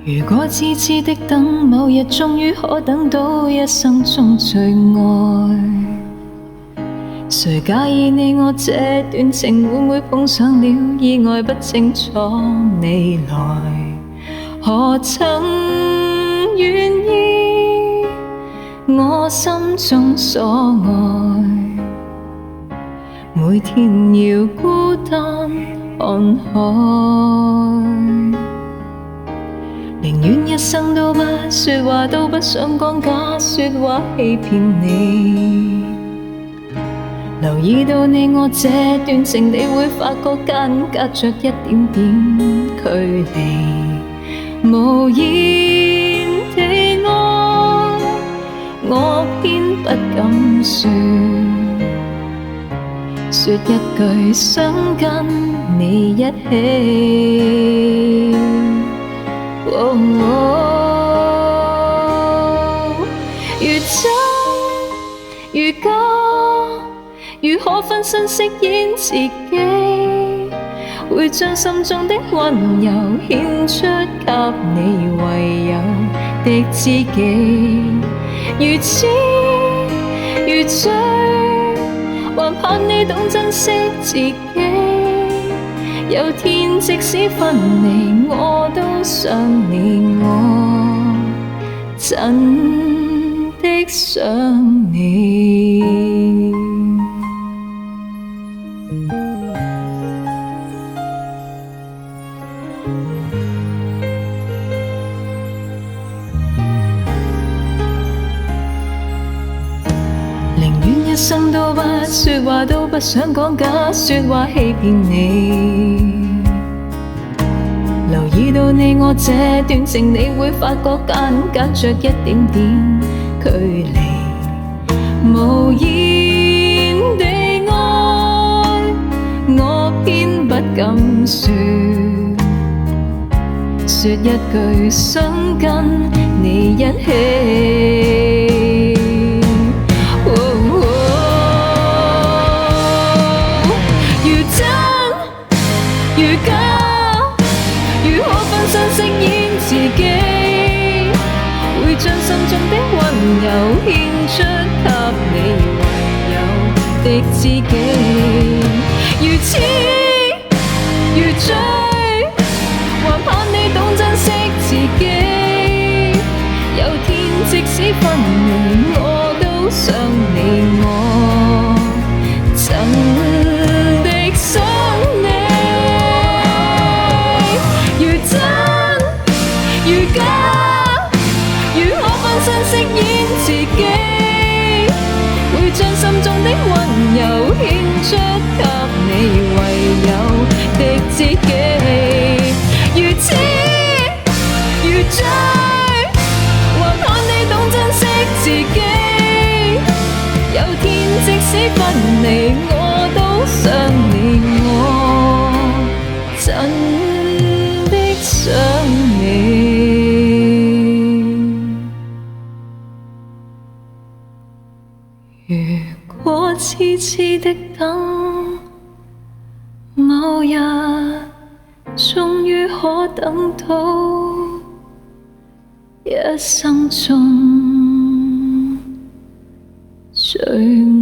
如果痴痴的等，某日終於可等到一生中最愛，誰介意你我這段情會唔會碰上了意外？不清楚未來，何曾願意我心中所愛，每天要孤單看海，寧願一生都不說話，都不想講假說話欺騙你。留意到你我這段情，你會發覺間隔着一點點距離，無言地愛，我偏不敢說一句想跟你一起。如真如假，如可分身飾演自己，會將心中的溫柔獻出給你唯有的知己。如痴如醉，還盼你懂珍惜自己。有天即使分離，我都想你，我真的想你。寧願一生都不說話，都不想講假說話欺騙你。留意到你我這段情，你會發覺間隔着一點點距離，無言地愛，我偏不敢說一句想跟你一起。如假，如可分身飾演自己，會將心中的溫柔獻出給你唯有的知己。如痴如醉，還盼你懂珍惜自己。有天即使分離，我都想你，我真的想你。如假，如可分身飾演自己，會將心中的溫柔獻出給你唯有的知己。如痴如醉，還盼你懂珍惜自己。有天即使分離，我都想你，我真的想你。如果痴痴的等，某日終於可等到一生中最愛。